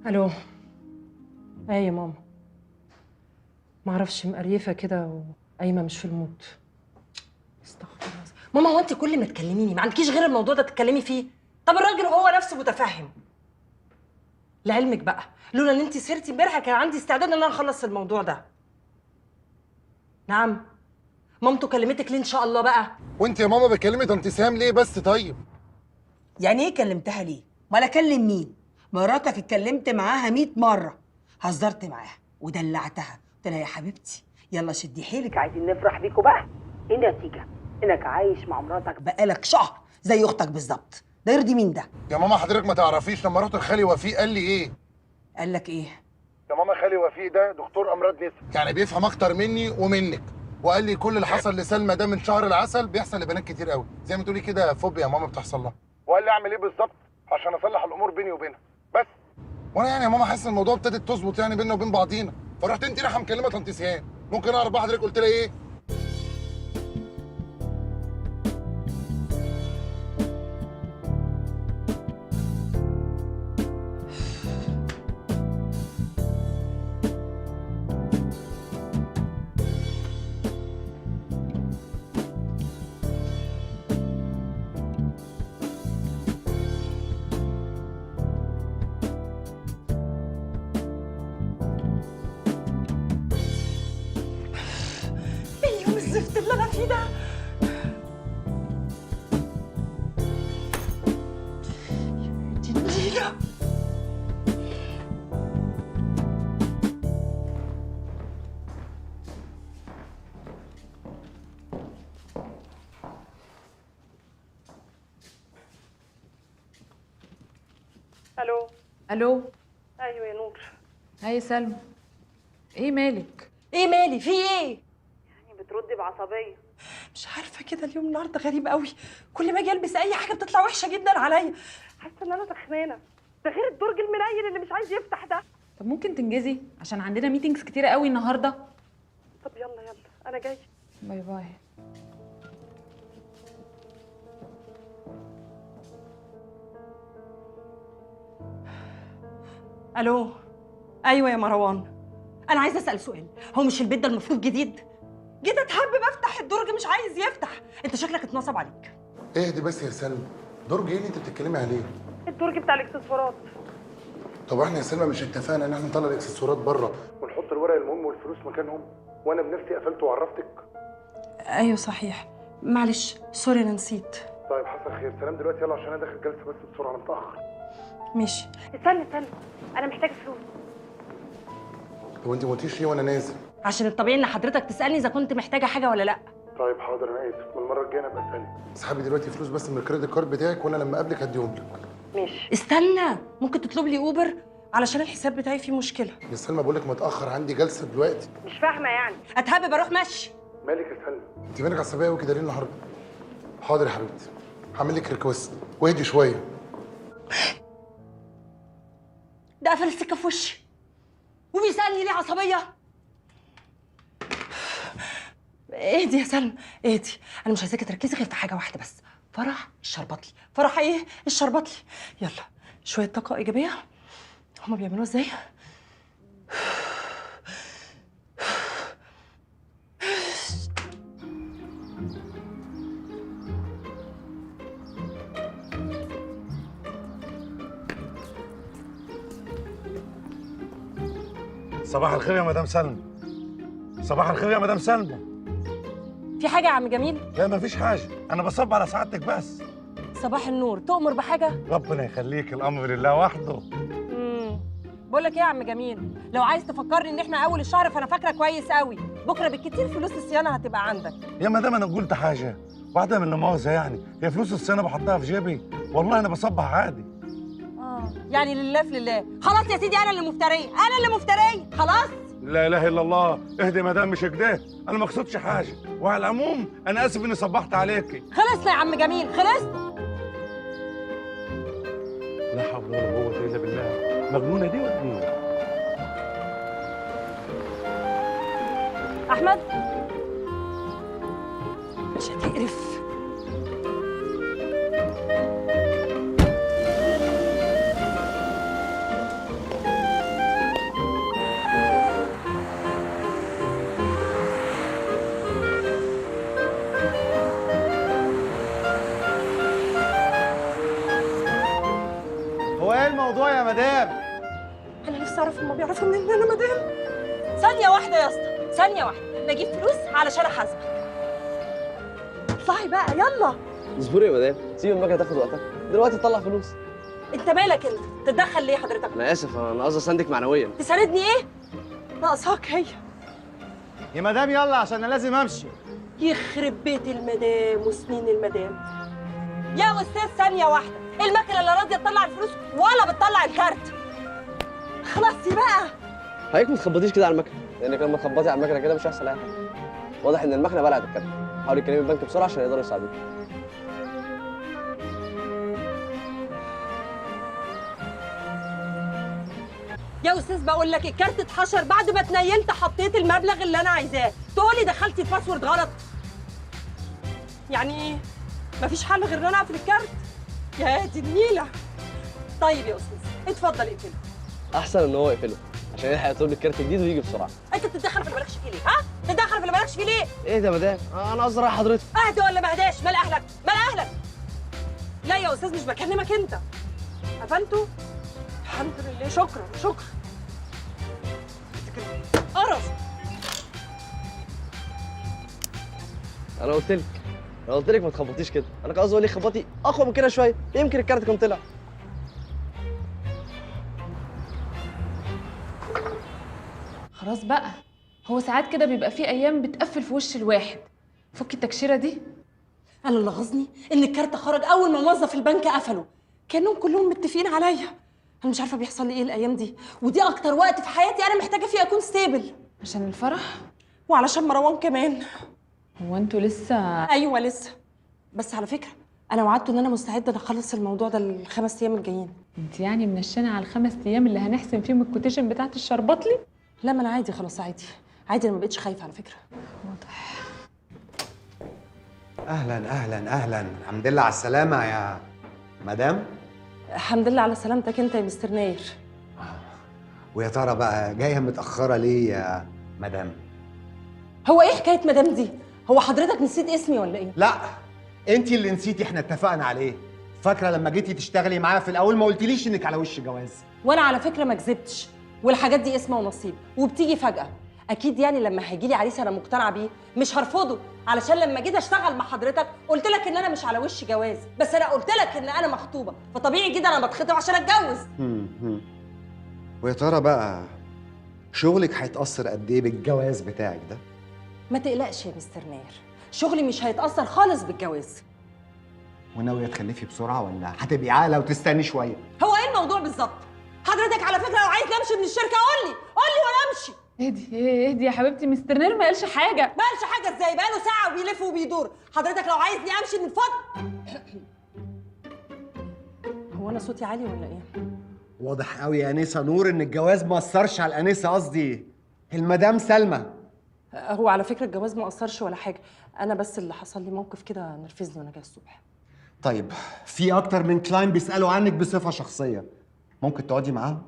الو. ايه يا ماما؟ معرفش، مقريفه كده وقايمه مش في المود. استغفر الله. ماما هو انت كل ما تكلميني ما عندكيش غير الموضوع ده تتكلمي فيه؟ طب الراجل هو نفسه متفهم. لعلمك بقى، لولا ان انت سهرتي امبارح كان عندي استعداد ان انا اخلص الموضوع ده. نعم. مامته كلمتك ليه ان شاء الله بقى؟ وانت يا ماما بتكلمي طنط سهام ليه بس؟ طيب يعني ايه كلمتها ليه؟ ولا اكلم مين؟ مراتك اتكلمت معاها 100 مره، هزرت معاها ودلعتها، قلت لها يا حبيبتي يلا شدي حيلك، عايزين نفرح بيكوا بقى. ايه النتيجه؟ انك عايش مع مراتك بقالك شهر زي اختك بالظبط، ده يرضي مين ده؟ يا ماما حضرتك ما تعرفيش لما رحت لخالي وفيق قال لي ايه؟ قال لك ايه؟ يا ماما خالي وفيق ده دكتور امراض نساء، يعني بيفهم اكتر مني ومنك، وقال لي كل اللي حصل لسلمى ده من شهر العسل بيحصل لبنات كتير قوي، زي ما تقولي كده فوبيا يا ماما بتحصل لها، وقال لي اعمل ايه بالظبط عشان اصلح الامور بيني وبينها بس. وانا يعني يا ماما حاسس ان الموضوع ابتدت تظبط يعني بيننا وبين بعضينا، فرحت انت رايحه مكلمه طنط سهام. ممكن اعرف بقى حضرتك قلت لها ايه؟ ايه يوم الزفت اللي انا فيه ده؟ دي النيله. الو. الو. ايوه يا نور. هاي سلمى، ايه مالك؟ ايه مالي؟ في ايه؟ يعني بتردي بعصبيه. مش عارفه كده، اليوم النهارده غريب قوي. كل ما اجي البس اي حاجه بتطلع وحشه جدا عليا. حاسه ان انا تخنانه، ده غير الدرج المنيل اللي مش عايز يفتح ده. طب ممكن تنجزي عشان عندنا ميتينجز كتيره قوي النهارده. طب يلا يلا انا جاي. باي باي. الو. ايوه يا مروان، انا عايزه اسال سؤال. هو مش البيت ده المفروض جديد؟ جيت اتهبب افتح الدرج مش عايز يفتح. انت شكلك اتنصب عليك. اهدي بس يا سلمى، درج ايه اللي انت بتتكلمي عليه؟ الدرج بتاع الاكسسوارات. طب احنا يا سلمى مش اتفقنا ان احنا نطلع الاكسسوارات بره ونحط الورق المهم والفلوس مكانهم، وانا بنفسي قفلت وعرفتك؟ ايوه صحيح، معلش سوري انا نسيت. طيب حصل خير، سلام دلوقتي يلا عشان انا داخل جلسه بس بسرعه انا متاخر. ماشي. استنى انا محتاجه فلوس. هو انت ما قلتيش ليه وانا نازل؟ عشان الطبيعي ان حضرتك تسالني اذا كنت محتاجه حاجه ولا لا. طيب حاضر انا اسف، من المره الجايه انا ابقى اسالك. اسحبي دلوقتي فلوس بس من الكريدت كارد بتاعك وانا لما اقابلك هديهم لك. ماشي. استنى، ممكن تطلب لي اوبر علشان الحساب بتاعي فيه مشكله. يا سلمى بقول لك متاخر عندي جلسه دلوقتي. مش فاهمه يعني. اتهبب اروح مشي. مالك يا سلمى؟ انت مالك عصبيه قوي كده ليه النهارده؟ حاضر يا حبيبتي، هعمل لك ريكوست واهدي شويه. ده قفل السكه في وشي وبيسالني ليه عصبيه. اهدي يا سلمى اهدي، انا مش عايزاكي تركزي غير في حاجه واحده بس. فرح الشربطلي. فرح ايه؟ الشربطلي. يلا شويه طاقه ايجابيه. هما بيعملوها ازاي؟ صباح الخير يا مدام سلمى. صباح الخير يا مدام سلمى. في حاجه يا عم جميل؟ لا مفيش حاجة، أنا بصب على سعادتك بس. صباح النور، تؤمر بحاجه؟ ربنا يخليك، الأمر لله وحده. بقول لك ايه يا عم جميل، لو عايز تفكرني ان احنا اول الشهر فانا فاكره كويس قوي. بكره بالكتير فلوس الصيانه هتبقى عندك. يا مدام أنا قلت حاجة واحدة من المؤاخذة، يعني هي فلوس الصيانة بحطها في جيبي، والله أنا بصبح عادي. يعني لله في لله. خلاص يا سيدي، انا اللي مفتريه، انا اللي مفتريه خلاص. لا إله إلا الله، اهدي يا مدام مش كده، أنا ما اقصدش حاجة، وعلى العموم أنا آسف إني صبحت عليكي. خلصنا يا عم جميل، خلصنا. لا حول ولا قوة إلا بالله، مجنونة دي ولا إيه؟ احمد مش هتقرف. ايه الموضوع يا مدام؟ انا نفسي اعرف هما بيعرفوا منين ان انا مدام. ثانيه واحده يا اسطى، ثانيه واحده، بجيب فلوس علشان احاسبك. اطلعي بقى يلا. اصبري يا مدام، سيب المكنه تاخد وقتها، دلوقتي تطلع فلوس. انت مالك انت؟ تتدخل ليه حضرتك؟ انا اسف، انا قصدي اساندك معنويا. تساندني ايه؟ ناقصاك هي. يا مدام يلا عشان انا لازم امشي. يخرب بيت المدام وسنين المدام. يا استاذ ثانيه واحده، المكنه اللي راضيه تطلع الفلوس ولا بتطلع الكارت؟ خلاصي بقى. حضرتك ما تخبطيش كده على المكنه، لانك لما تخبطي على المكنه كده مش هيحصل اي حاجه. واضح ان المكنه بلعت الكارت. حاولي تكلمي البنك بسرعه عشان يقدروا يساعدوك. يا استاذ بقول لك الكارت اتحشر بعد ما اتنيلت حطيت المبلغ اللي انا عايزاه، تقولي دخلتي الباسورد غلط. يعني ايه؟ مفيش حل غير ان انا اقفل الكارت؟ يا دي النيله. طيب يا استاذ اتفضل اقفله. احسن ان هو يقفله عشان يلحق يطلب لك كارت جديد ويجي بسرعه. انت بتتدخل في اللي مالكش فيه ليه؟ ها؟ تتدخل في اللي مالكش فيه ليه؟ ايه ده يا مدام؟ انا قصدي رايح حضرتك. اهدى ولا ما اهداش؟ مال اهلك؟ مال اهلك؟ لا يا استاذ مش بكلمك انت. قفلته؟ الحمد لله، شكرا شكرا. قرف. انا قلت لك ما تخبطيش كده، انا كان قصدي اقول لك خبطي اقوى من كده شويه، يمكن الكارت كان طلع. خلاص بقى، هو ساعات كده بيبقى في ايام بتقفل في وش الواحد. فكي التكشيره دي. انا اللي غصني ان الكارت خرج اول ما موظف البنك قفله، كانهم كلهم متفقين عليا. انا مش عارفه بيحصل لي ايه الايام دي، ودي اكتر وقت في حياتي انا محتاجه فيه اكون ستيبل. عشان الفرح؟ وعلشان مروان كمان. هو انتوا لسه؟ ايوه لسه، بس على فكره انا وعدته ان انا مستعده اخلص الموضوع ده ال5 ايام الجايين. انت يعني منشنه على ال5 ايام اللي هنحسم فيهم الكوتيشن بتاعت الشربطلي؟ لا ما انا عادي خلاص، عادي عادي، انا ما بقتش خايفه على فكره. واضح. اهلا اهلا اهلا، الحمد لله على السلامه يا مدام. الحمد لله على سلامتك انت يا مستر ناير. ويا ترى بقى جايه متاخره ليه يا مدام؟ هو ايه حكايه مدام دي؟ هو حضرتك نسيت اسمي ولا ايه؟ لا انت اللي نسيتي، احنا اتفقنا عليه. فاكره لما جيتي تشتغلي معايا في الاول ما قلتليش انك على وش جواز؟ وانا على فكره ما كذبتش، والحاجات دي اسمها ونصيب وبتيجي فجاه. اكيد يعني لما هيجي لي عريس انا مقتنعه بيه مش هرفضه، علشان لما جيت اشتغل مع حضرتك قلت لك ان انا مش على وش جواز، بس انا قلت لك ان انا مخطوبه، فطبيعي جدا انا بتخطب عشان اتجوز. ويا ترى بقى شغلك هيتاثر قد ايه بالجواز بتاعك ده؟ ما تقلقش يا مستر ناير، شغلي مش هيتاثر خالص بالجواز. وناويه تخلفي بسرعه ولا هتبقي عاقله وتستني شويه؟ هو ايه الموضوع بالظبط؟ حضرتك على فكره لو عايز امشي من الشركه قول لي وانا امشي. اهدي يا حبيبتي، مستر نير ما قالش حاجه. ما قالش حاجه ازاي؟ بقاله ساعه وبيلف وبيدور. حضرتك لو عايزني امشي من فضل. هو انا صوتي عالي ولا ايه؟ واضح قوي يا انسه نور ان الجواز ما اثرش على الانسه، قصدي المدام سلمى. هو على فكره الجواز ما اثرش ولا حاجه، انا بس اللي حصل لي موقف كده نرفزني وانا جايه الصبح. طيب في اكتر من كلاين بيسالوا عنك بصفه شخصيه، ممكن تقعدي معاهم؟